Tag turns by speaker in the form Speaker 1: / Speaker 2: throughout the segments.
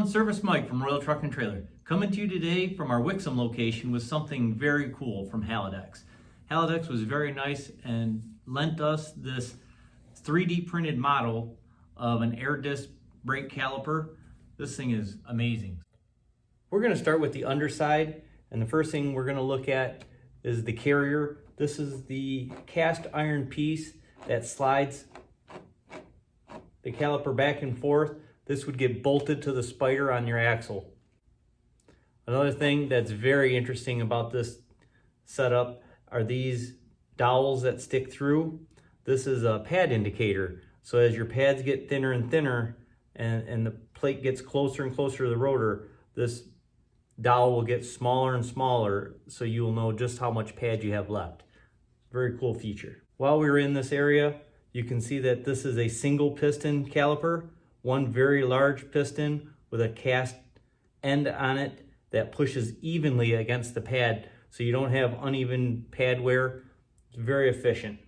Speaker 1: everyone, Service Mike from Royal Truck and Trailer, coming to you today from our Wixom location with something very cool from Haldex. Haldex was very nice and lent us this 3D printed model of an air disc brake caliper. This thing is amazing. We're going to start with the underside, and the first thing we're going to look at is the carrier. This is the cast iron piece that slides the caliper back and forth. This would get bolted to the spider on your axle. Another thing that's very interesting about this setup are these dowels that stick through. This is a pad indicator. So as your pads get thinner and thinner and the plate gets closer and closer to the rotor, this dowel will get smaller and smaller, so you'll know just how much pad you have left. Very cool feature. While we were in this area, you can see that this is a single piston caliper, one very large piston with a cast end on it that pushes evenly against the pad, so you don't have uneven pad wear. It's very efficient.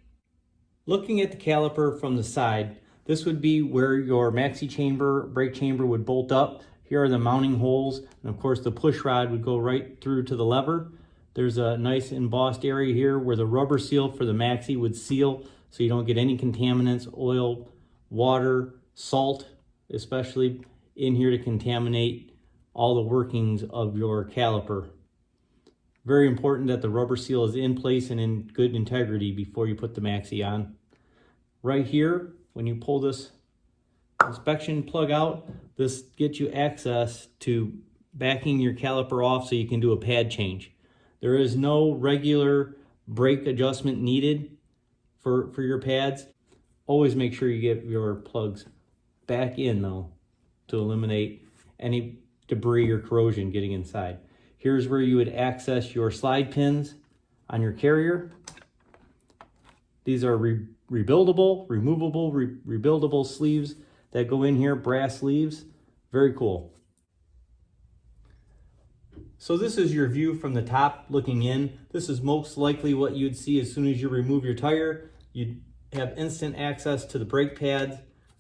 Speaker 1: Looking at the caliper from the side, this would be where your maxi chamber, brake chamber would bolt up. Here are the mounting holes, and of course the push rod would go right through to the lever. There's a nice embossed area here where the rubber seal for the maxi would seal so you don't get any contaminants, oil, water, salt, especially in here to contaminate all the workings of your caliper. Very important that the rubber seal is in place and in good integrity before you put the maxi on. Right here, when you pull this inspection plug out, this gets you access to backing your caliper off so you can do a pad change. There is no regular brake adjustment needed for your pads. Always make sure you get your plugs back in though to eliminate any debris or corrosion getting inside. Here's where you would access your slide pins on your carrier. These are rebuildable, removable, rebuildable sleeves that go in here, brass sleeves. Very cool. So this is your view from the top looking in. This is most likely what you'd see as soon as you remove your tire. You'd have instant access to the brake pads,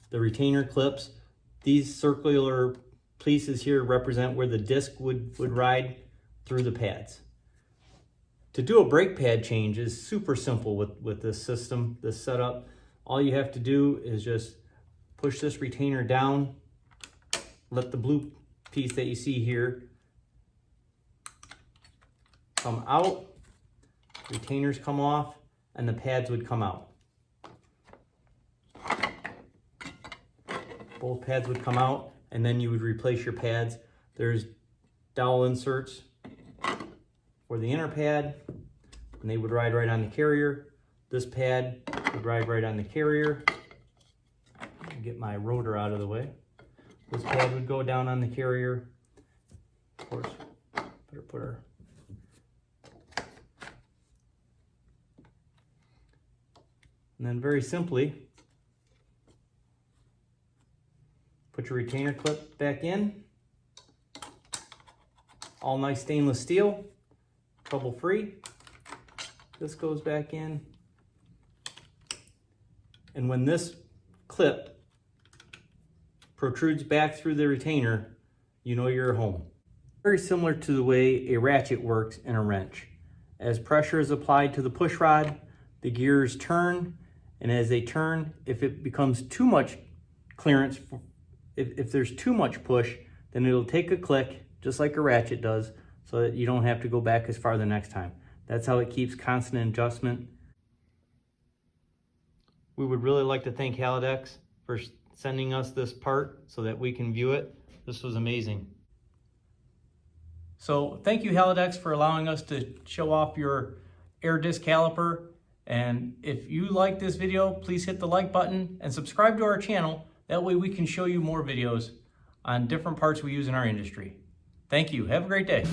Speaker 1: the retainer clips. These circular pieces here represent where the disc would ride through the pads. To do a brake pad change is super simple with this system, this setup. All you have to do is just push this retainer down, let the blue piece that you see here come out, retainers come off, and the pads would come out. Both pads would come out, and then you would replace your pads. There's dowel inserts for the inner pad, and they would ride right on the carrier. This pad would ride right on the carrier. Get my rotor out of the way. This pad would go down on the carrier. Of course, better put our and then very simply put your retainer clip back in. All nice stainless steel, trouble free. This goes back in, and when this clip protrudes back through the retainer, you know you're home. Very similar to the way a ratchet works in a wrench. As pressure is applied to the push rod, the gears turn, and as they turn, if it becomes too much clearance, if there's too much push, then it'll take a click, just like a ratchet does, so that you don't have to go back as far the next time. That's how it keeps constant adjustment. We would really like to thank Haldex for sending us this part so that we can view it. This was amazing. So thank you, Haldex, for allowing us to show off your air disc caliper. And if you like this video, please hit the like button and subscribe to our channel. That way we can show you more videos on different parts we use in our industry. Thank you. Have a great day.